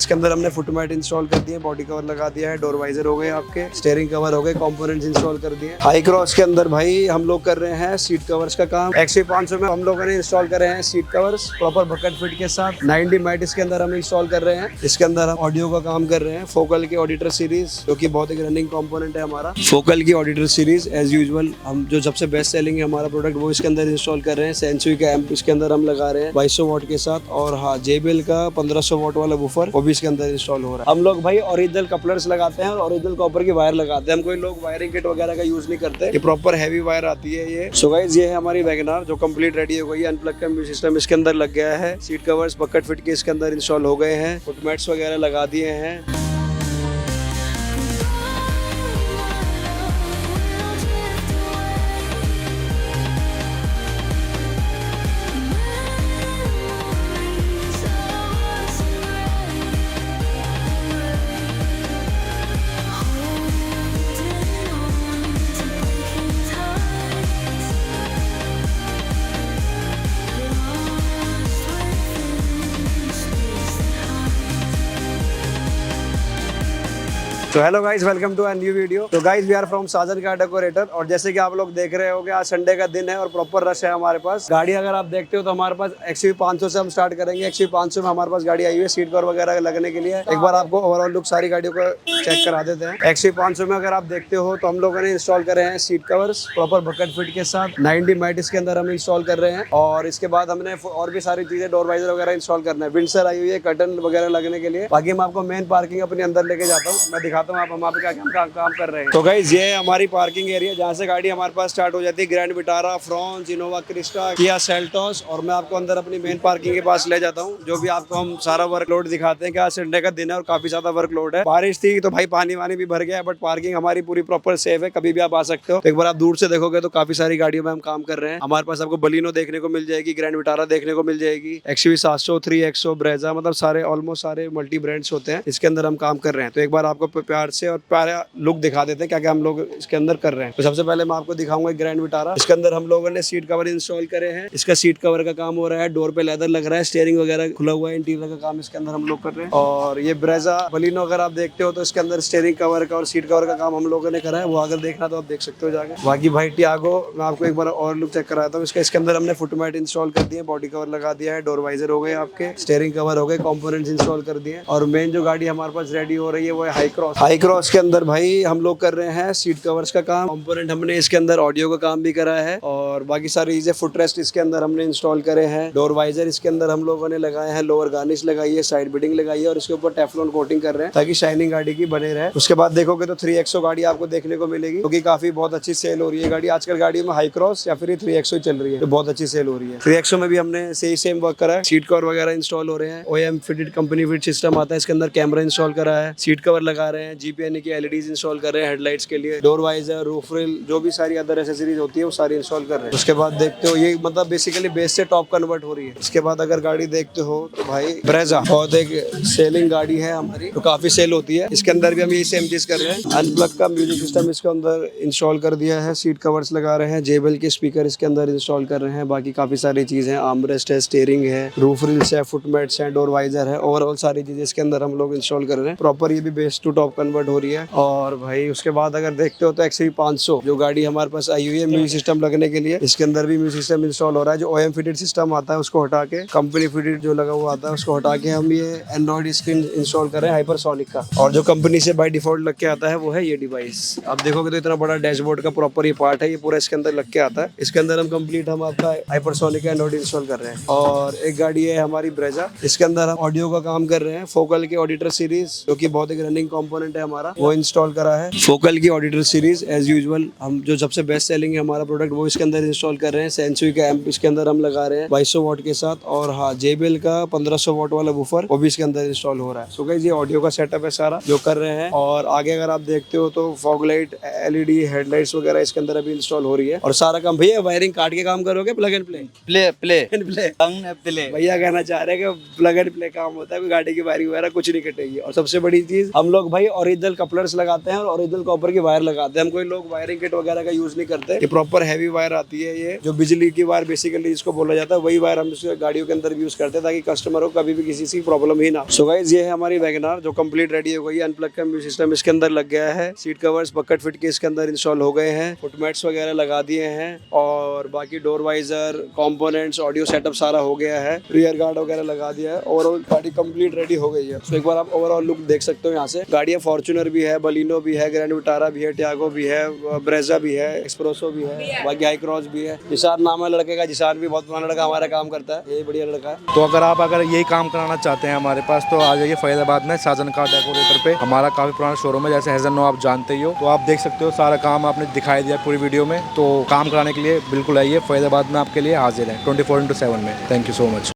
इसके अंदर हमने फुट मैट इंस्टॉल कर दिए, बॉडी कवर लगा दिया है, डोर वाइजर हो गए आपके, स्टीयरिंग कवर हो गए, कंपोनेंट्स इंस्टॉल कर दिए। हाई क्रॉस के अंदर भाई हम लोग कर रहे हैं सीट कवर्स का काम। XC 500 में हम लोगों ने इंस्टॉल करे हैं seat covers proper bucket fit के साथ। 90 मैट इसके अंदर हम इंस्टॉल कर रहे हैं। इसके अंदर हम ऑडियो का काम कर रहे हैं। फोकल की ऑडिटर सीरीज जो कि बहुत एक रनिंग कंपोनेंट है हमारा। फोकल की ऑडिटर सीरीज एज यूजुअल हम जो सबसे बेस्ट सेलिंग है हमारा प्रोडक्ट वो इसके अंदर इंस्टॉल कर रहे हैं। सेंसुई का एम्प इसके अंदर हम लगा रहे हैं 2200 वॉट के साथ। और हाँ, JBL का 1500 वॉट वाला वूफर वो भी इसके अंदर इंस्टॉल हो रहा है। हम लोग भाई ओरिजिनल कपलर्स लगाते हैं और ओरिजिनल कॉपर की वायर लगाते हैं। हम कोई लोग वायरिंग किट वगैरह का यूज नहीं करते। ये प्रॉपर हैवी वायर आती है ये। सो गाइस ये है हमारी वैगनआर जो कंप्लीट रेडी हो गई है। अनप्लग का म्यूजिक सिस्टम इसके अंदर लग गया है। सीट कवर्स बकेट फिट के इसके अंदर इंस्टॉल हो गए हैं। फुटमैट्स वगैरह लगा दिए हैं। तो hello guys, welcome to a new video. तो guys we are from Sajan car decorator. और जैसे कि आप लोग देख रहे होगे आज संडे का दिन है और प्रॉपर रश है हमारे पास। गाड़ी अगर आप देखते हो तो हमारे पास XV 500 से हम स्टार्ट करेंगे। XV 500 में हमारे पास गाड़ी आई हुई है सीट कवर वगैरह लगने के लिए। एक बार आपको ओवरऑल लुक सारी गाड़ियों को चेक करा देते हैं। XV 500 में अगर आप देखते हो तो हम लोगों ने इंस्टॉल करे हैं seat covers proper bucket fit के साथ। 90 मैट इसके अंदर हम इंस्टॉल कर रहे हैं। और इसके बाद हमने और भी सारी चीजें डोर वाइजर वगैरह इंस्टॉल करना है। विंडसर आई हुई है कर्टन वगैरह लगने के लिए। बाकी मैं आपको मेन पार्किंग अपने अंदर लेके जाता हूँ, मैं दिखाता हूँ आप हम पे क्या काम कर रहे हैं। तो गाइस ये है हमारी पार्किंग एरिया जहाँ से गाड़ी हमारे पास स्टार्ट हो जाती है। Grand Vitara, Fronx, Innova Crysta, Kia Seltos. और मैं आपको अंदर अपनी मेन पार्किंग के पास ले जाता हूँ जो भी आपको हम सारा वर्कलोड दिखाते हैं कि आज संडे का दिन है और काफी ज्यादा वर्कलोड है। बारिश थी तो भाई पानी वानी भी भर गया है, बट पार्किंग हमारी पूरी प्रॉपर सेफ है, कभी भी आप आ सकते हो। तो एक बार आप दूर से देखोगे तो काफी सारी गाड़ियों में हम काम कर रहे हैं। हमारे पास आपको बलिनो देखने को मिल जाएगी, ग्रैंड विटारा देखने को मिल जाएगी, XV 700, 3XO, ब्रेजा, मतलब सारे ऑलमोस्ट सारे मल्टी ब्रांड्स होते हैं इसके अंदर हम काम कर रहे हैं। तो एक बार आपको प्यार से और प्यारा लुक दिखा देते हैं क्या क्या हम लोग इसके अंदर कर रहे हैं। तो सबसे पहले मैं आपको दिखाऊंगा ग्रैंड विटारा। इसके अंदर हम लोगों ने सीट कवर इंस्टॉल करे हैं। इसका सीट कवर का काम हो रहा है, डोर पे लेदर लग रहा है, स्टीयरिंग वगैरह खुला हुआ है, इंटीरियर का काम इसके अंदर हम लोग कर रहे हैं। और ये ब्रेजा बलिनो अगर आप देखते हो तो इसके अंदर स्टीयरिंग कवर का और सीट कवर का काम हम लोगों ने करा है। वो अगर देखना तो आप देख सकते हो जाके। बाकी भाई टियागो मैं आपको एक बार और लुक चेक कराता हूँ। इसके अंदर हमने फुट मैट इंस्टॉल कर दिए, बॉडी कवर लगा दिया है, डोर वाइजर हो गए आपके, स्टीयरिंग कवर हो गए, कंपोनेंट्स इंस्टॉल कर दिए। और मेन जो गाड़ी हमारे पास रेडी हो रही है वो है हाई क्रॉस। हाई क्रॉस के अंदर भाई हम लोग कर रहे हैं सीट कवर्स का काम। कंपोनेंट हमने इसके अंदर ऑडियो का काम भी करा है। और बाकी सारी चीजें फुट रेस्ट इसके अंदर हमने इंस्टॉल करे हैं। डोर वाइजर इसके अंदर हम लोगों ने लगाए हैं, लोअर गार्निश लगाई है, साइड बिडिंग लगाई है और इसके ऊपर टेफ्लॉन कोटिंग कर रहे हैं ताकि शाइनिंग गाड़ी की बने रहे। उसके बाद देखोगे तो 3XO गाड़ी आपको देखने को मिलेगी क्योंकि काफी बहुत अच्छी सेल हो रही है गाड़ी आजकल। गाड़ी में हाई क्रॉस या फिर 3XO चल रही है तो बहुत अच्छी सेल हो रही है। 3XO में भी हमने सेम वर्क करा है। सीट कवर वगैरह इंस्टॉल हो रहे हैं। OEM fitted company fit system आता है, इसके अंदर कैमरा इंस्टॉल करा है, सीट कवर लगा रहे हैं, GPNE की LEDs इंस्टॉल कर रहे हैं हेडलाइट्स के लिए, डोर वाइजर, रूफ रिल, जो भी सारी अदर एसेसरीज होती है वो सारी इंस्टॉल कर रहे हैं। उसके बाद देखते हो ये मतलब बेसिकली बेस से टॉप कन्वर्ट हो रही है। इसके बाद अगर गाड़ी देखते हो तो भाई ब्रेजा बहुत एक सेलिंग गाड़ी है हमारी, तो काफी सेल होती है। इसके अंदर भी हम ये सेम चीज कर रहे हैं। अनप्लग का म्यूजिक सिस्टम इसके अंदर इंस्टॉल कर दिया है, सीट कवर्स लगा रहे हैं, JBL के स्पीकर इसके अंदर इंस्टॉल कर रहे हैं। बाकी काफी सारी चीजें, आर्मरेस्ट है, स्टीयरिंग है, रूफ रिल्स है, फुटमैट्स है, डोर वाइजर है, ओवरऑल सारी चीजें इसके अंदर हम लोग इंस्टॉल कर रहे हैं। प्रॉपर ये भी बेस टू टॉप कन्वर्ट हो रही है। और भाई उसके बाद अगर देखते हो तो XV 500 जो गाड़ी हमारे पास आई हुई है म्यूजिक सिस्टम लगने के लिए, इसके अंदर भी म्यूजिक सिस्टम इंस्टॉल हो रहा है। जो OEM फिटेड सिस्टम आता है उसको हटा के, कंपनी फिटेड जो लगा हुआ आता है उसको हटा के हम ये एंड्रॉइड स्क्रीन इंस्टॉल कर रहे हैं हाइपरसोनिक का। और जो कंपनी से बाय डिफॉल्ट लग के आता है वो है ये डिवाइस। आप देखोगे तो इतना बड़ा डैशबोर्ड का प्रॉपर ये पार्ट है, ये पूरा इसके अंदर लग के आता है। इसके अंदर हम आपका हाइपरसोनिक का एंड्रॉइड इंस्टॉल कर रहे हैं। और एक गाड़ी है हमारी ब्रेजा, इसके अंदर हम ऑडियो का काम कर रहे हैं। फोकल की ऑडिटर सीरीज जो कि बहुत एक रनिंग कंपोनेंट है हमारा, वो इंस्टॉल करा है। फोकल की ऑडिटर सीरीज एज यूजुअल हम जो सबसे बेस्ट सेलिंग है हमारा प्रोडक्ट वो इसके अंदर इंस्टॉल कर रहे हैं। सेंसुई का एम्प इसके अंदर हम लगा रहे हैं 2200 वॉट के साथ। और हाँ, JBL का 1500 वॉट वाला वूफर वो भी इसके अंदर इंस्टॉल हो रहा है। सो गाइस ये ऑडियो का सेटअप है सारा जो कर रहे हैं। और आगे अगर आप देखते हो तो फॉग लाइट, LED, हेडलाइट्स वगैरह इसके अंदर अभी इंस्टॉल हो रही है। और सारा काम भैया वायरिंग काट के काम करोगे, प्लग एंड प्ले भैया कहना चाह रहे हैं कि प्लग एंड प्ले काम होता है, गाड़ी की वायरिंग वगैरह कुछ नहीं कटेगी। और सबसे बड़ी चीज हम लोग भाई ओरिजिनल कपलर्स लगाते हैं और ओरिजिनल कॉपर की वायर लगाते हैं। हम कोई लोग वायरिंग किट वगैरह का यूज नहीं करते। ये प्रॉपर हैवी वायर आती आती है, ये जो बिजली की वायर बेसिकली इसको बोला जाता है, वही वायर हम गाड़ियों के अंदर यूज करते हैं ताकि कस्टमर को कभी भी किसी चीज की प्रॉब्लम ही ना। सो गाइस ये है हमारी वैगनआर जो कंप्लीट रेडी हो गई है। अनप्लग का म्यूजिक सिस्टम इसके अंदर लग गया है, सीट कवर्स बकेट फिट के इसके अंदर इंस्टॉल हो गए हैं, फुटमैट्स वगैरह लगा दिए हैं और बाकी door visor components audio setup सारा हो गया है, रियर गार्ड वगैरह लगा दिया है। ओवरऑल गाड़ी कंप्लीट रेडी हो गई है। सो एक बार आप ओवरऑल लुक देख सकते हो यहाँ से। गाड़ियाँ फॉर्च्यूनर भी है, बलिनो भी है, ग्रैंड विटारा भी है, टियागो भी है, ब्रेजा भी है, एक्सप्रेसो भी है, बाकी हाई क्रॉस भी है। जिशान नाम है लड़के का, जिशान भी बहुत पुराना लड़का हमारा काम करता है, ये बढ़िया लड़का है। तो अगर यही काम कराना चाहते हैं हमारे पास तो आ जाइए फरीदाबाद में साजन कार डेकोरेटर पे। हमारा काफी पुराना शोरूम है, जैसे हेजन नो आप जानते ही हो। तो आप देख सकते हो सारा काम आपने दिखाई दिया पूरी वीडियो में। तो काम कराने के लिए बिल्कुल आइए, फरीदाबाद में आपके लिए हाजिर है 24/7 में। Thank you so much.